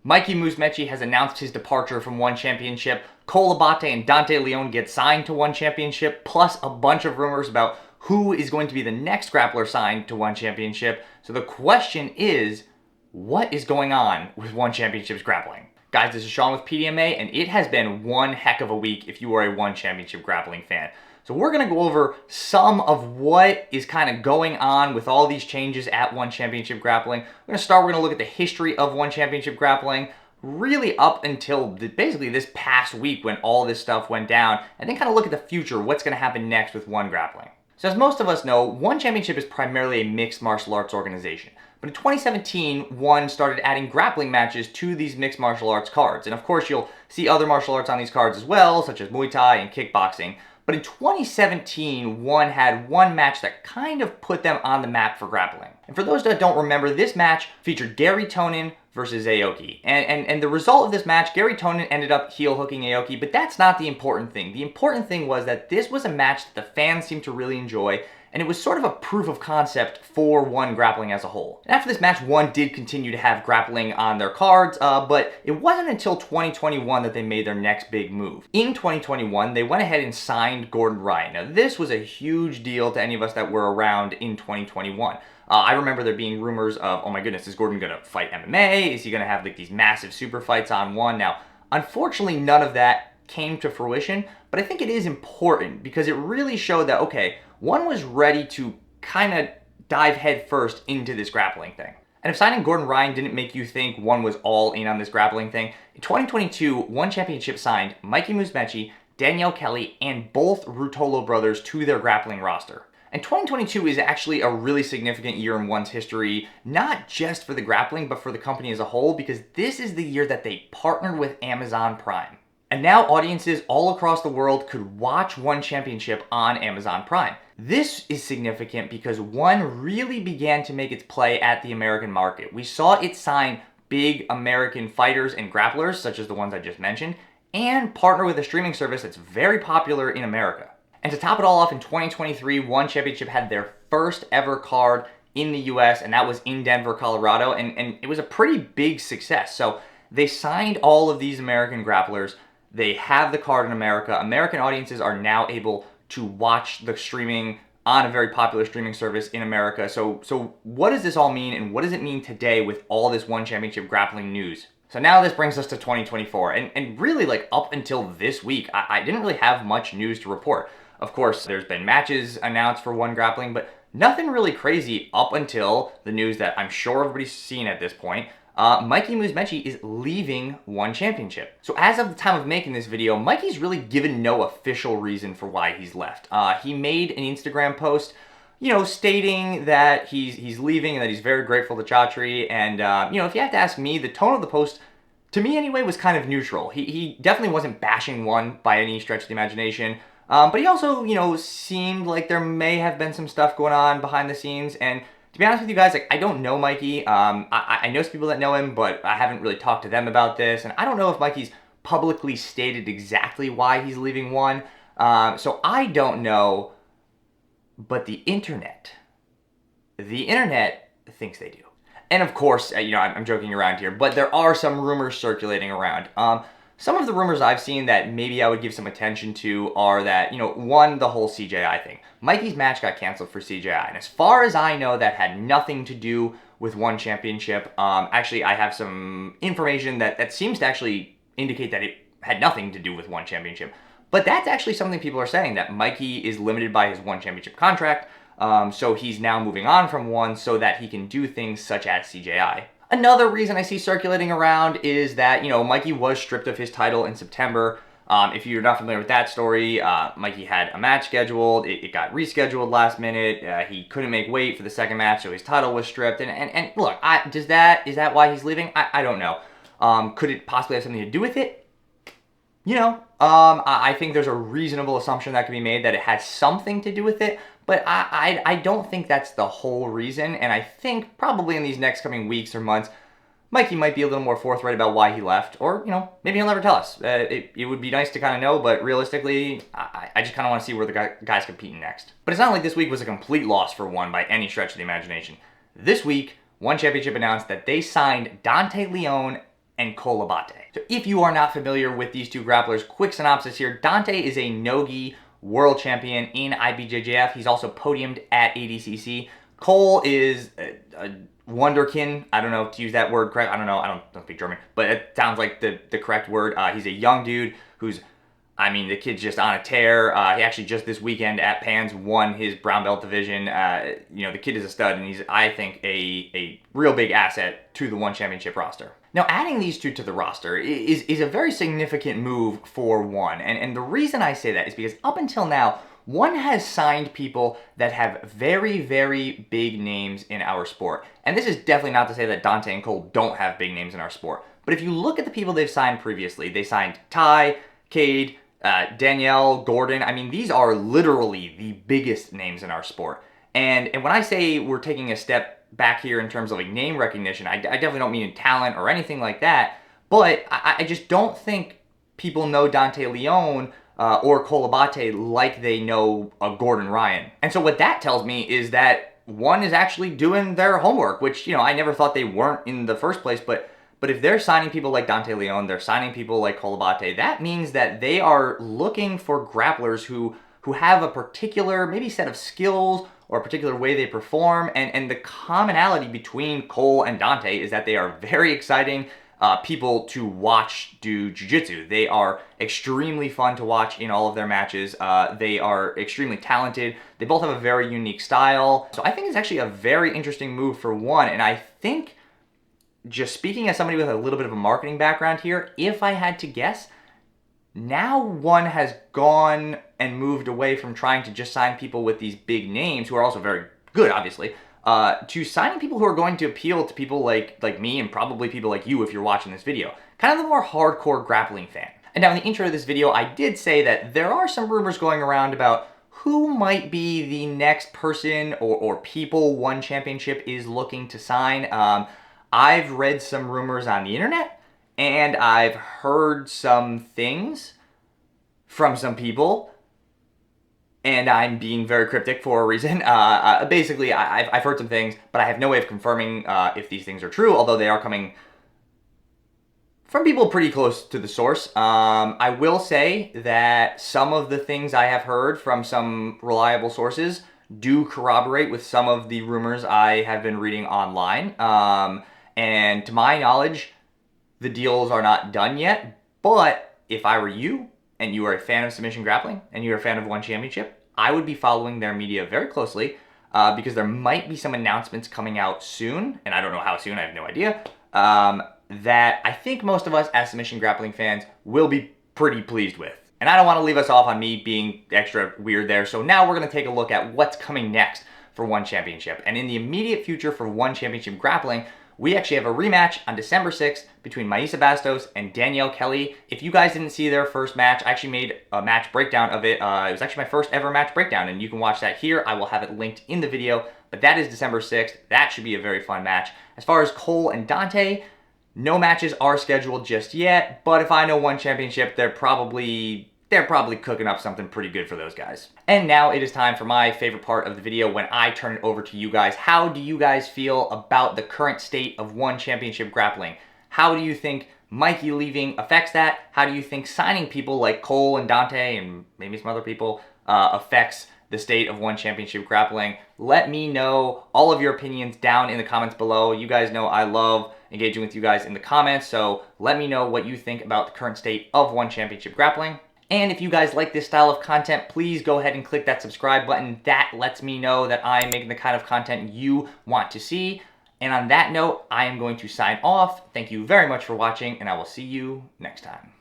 Mikey Musumeci has announced his departure from One Championship. Abate and Dante Leon get signed to One Championship, plus a bunch of rumors about who is going to be the next grappler signed to One Championship. So the question is, what is going on with One Championship's grappling? Guys, this is Sean with PDMA, and it has been one heck of a week if you are a One Championship grappling fan. So we're going to go over some of what is kind of going on with all these changes at One Championship Grappling. We're going to look at the history of One Championship Grappling, really up until basically this past week when all this stuff went down, and then kind of look at the future, what's going to happen next with One Grappling. So as most of us know, One Championship is primarily a mixed martial arts organization. But in 2017, One started adding grappling matches to these mixed martial arts cards. And of course, you'll see other martial arts on these cards as well, such as Muay Thai and kickboxing. But in 2017, One had one match that kind of put them on the map for grappling. And for those that don't remember, this match featured Gary Tonon versus Aoki. And the result of this match, Gary Tonon ended up heel hooking Aoki, but that's not the important thing. The important thing was that this was a match that the fans seemed to really enjoy, and it was sort of a proof of concept for One grappling as a whole. And after this match, One did continue to have grappling on their cards, but it wasn't until 2021 that they made their next big move. In 2021, they went ahead and signed Gordon Ryan. Now, this was a huge deal to any of us that were around in 2021. I remember there being rumors of, oh my goodness, is Gordon going to fight MMA? Is he going to have like these massive super fights on One? Now, unfortunately, none of that came to fruition, but I think it is important because it really showed that, okay, One was ready to kind of dive head first into this grappling thing. And if signing Gordon Ryan didn't make you think One was all in on this grappling thing, in 2022, One Championship signed Mikey Musumeci, Danielle Kelly, and both Ruotolo brothers to their grappling roster. And 2022 is actually a really significant year in One's history, not just for the grappling, but for the company as a whole, because this is the year that they partnered with Amazon Prime. And now audiences all across the world could watch One Championship on Amazon Prime. This is significant because One really began to make its play at the American market. We saw it sign big American fighters and grapplers, such as the ones I just mentioned, and partner with a streaming service that's very popular in America. And to top it all off, in 2023, One Championship had their first ever card in the US, and that was in Denver, Colorado, and it was a pretty big success. So they signed all of these American grapplers. They have the card in America. American audiences are now able to watch the streaming on a very popular streaming service in America. So what does this all mean, and what does it mean today with all this One Championship grappling news? So now this brings us to 2024, and really like up until this week, I didn't really have much news to report. Of course, there's been matches announced for One grappling, but nothing really crazy up until the news that I'm sure everybody's seen at this point. Mikey Musumeci is leaving One Championship. So as of the time of making this video, Mikey's really given no official reason for why he's left. He made an Instagram post, stating that he's leaving and that he's very grateful to Chatri. And, if you have to ask me, the tone of the post, to me anyway, was kind of neutral. He definitely wasn't bashing One by any stretch of the imagination. But he also, seemed like there may have been some stuff going on behind the scenes. And to be honest with you guys, I don't know Mikey. I know some people that know him, but I haven't really talked to them about this. And I don't know if Mikey's publicly stated exactly why he's leaving One. So I don't know, but the internet thinks they do. And of course, I'm joking around here, but there are some rumors circulating around. Some of the rumors I've seen that maybe I would give some attention to are that, one, the whole CJI thing. Mikey's match got canceled for CJI, and as far as I know, that had nothing to do with One Championship. Actually, I have some information that seems to actually indicate that it had nothing to do with One Championship. But that's actually something people are saying, that Mikey is limited by his One Championship contract, so he's now moving on from One so that he can do things such as CJI. Another reason I see circulating around is that, Mikey was stripped of his title in September. If you're not familiar with that story, Mikey had a match scheduled. It got rescheduled last minute. He couldn't make weight for the second match, so his title was stripped. And look, is that why he's leaving? I don't know. Could it possibly have something to do with it? I think there's a reasonable assumption that can be made that it has something to do with it. But I don't think that's the whole reason, and I think probably in these next coming weeks or months, Mikey might be a little more forthright about why he left, or, maybe he'll never tell us. It would be nice to kind of know, but realistically, I just kind of want to see where the guy's competing next. But it's not like this week was a complete loss for One by any stretch of the imagination. This week, One Championship announced that they signed Dante Leon and Cole Abate. So if you are not familiar with these two grapplers, quick synopsis here. Dante is a no-gi world champion in IBJJF. He's also podiumed at ADCC. Cole is a wonderkin. I don't know to use that word correct. I don't know. I don't speak German, but it sounds like the correct word. He's a young dude who's, I mean, the kid's just on a tear. He actually just this weekend at Pans won his brown belt division. You know, the kid is a stud, and he's, I think, a real big asset to the One Championship roster. Now, adding these two to the roster is a very significant move for One, and the reason I say that is because up until now, One has signed people that have very, very big names in our sport. And this is definitely not to say that Dante and Cole don't have big names in our sport. But if you look at the people they've signed previously, they signed Ty, Cade, Danielle, Gordon. I mean, these are literally the biggest names in our sport. And when I say we're taking a step back here in terms of like name recognition, I definitely don't mean in talent or anything like that. But I just don't think people know Dante Leon or Cole Abate like they know Gordon Ryan. And so what that tells me is that One is actually doing their homework, which, you know, I never thought they weren't in the first place, but if they're signing people like Dante Leon, they're signing people like Cole Abate, that means that they are looking for grapplers who have a particular maybe set of skills or a particular way they perform, and the commonality between Cole and Dante is that they are very exciting people to watch do jiu-jitsu. They are extremely fun to watch in all of their matches. They are extremely talented. They both have a very unique style. So I think it's actually a very interesting move for One, and I think, just speaking as somebody with a little bit of a marketing background here, if I had to guess, now One has gone and moved away from trying to just sign people with these big names, who are also very good, obviously, to signing people who are going to appeal to people like me and probably people like you if you're watching this video. Kind of the more hardcore grappling fan. And now in the intro of this video, I did say that there are some rumors going around about who might be the next person or people One Championship is looking to sign. I've read some rumors on the internet, and I've heard some things from some people, and I'm being very cryptic for a reason. Basically, I've heard some things, but I have no way of confirming if these things are true, although they are coming from people pretty close to the source. I will say that some of the things I have heard from some reliable sources do corroborate with some of the rumors I have been reading online. And to my knowledge, the deals are not done yet, but if I were you, and you are a fan of submission grappling, and you're a fan of One Championship, I would be following their media very closely, because there might be some announcements coming out soon, and I don't know how soon, I have no idea, that I think most of us as submission grappling fans will be pretty pleased with. And I don't want to leave us off on me being extra weird there, so now we're going to take a look at what's coming next for One Championship. And in the immediate future for One Championship Grappling, we actually have a rematch on December 6th between Maisa Bastos and Danielle Kelly. If you guys didn't see their first match, I actually made a match breakdown of it. It was actually my first ever match breakdown, and you can watch that here. I will have it linked in the video, but that is December 6th. That should be a very fun match. As far as Cole and Dante, no matches are scheduled just yet, but if I know One Championship, they're probably cooking up something pretty good for those guys. And now it is time for my favorite part of the video, when I turn it over to you guys. How do you guys feel about the current state of One Championship Grappling? How do you think Mikey leaving affects that? How do you think signing people like Cole and Dante and maybe some other people affects the state of One Championship Grappling? Let me know all of your opinions down in the comments below. You guys know I love engaging with you guys in the comments, so let me know what you think about the current state of One Championship Grappling. And if you guys like this style of content, please go ahead and click that subscribe button. That lets me know that I'm making the kind of content you want to see. And on that note, I am going to sign off. Thank you very much for watching, and I will see you next time.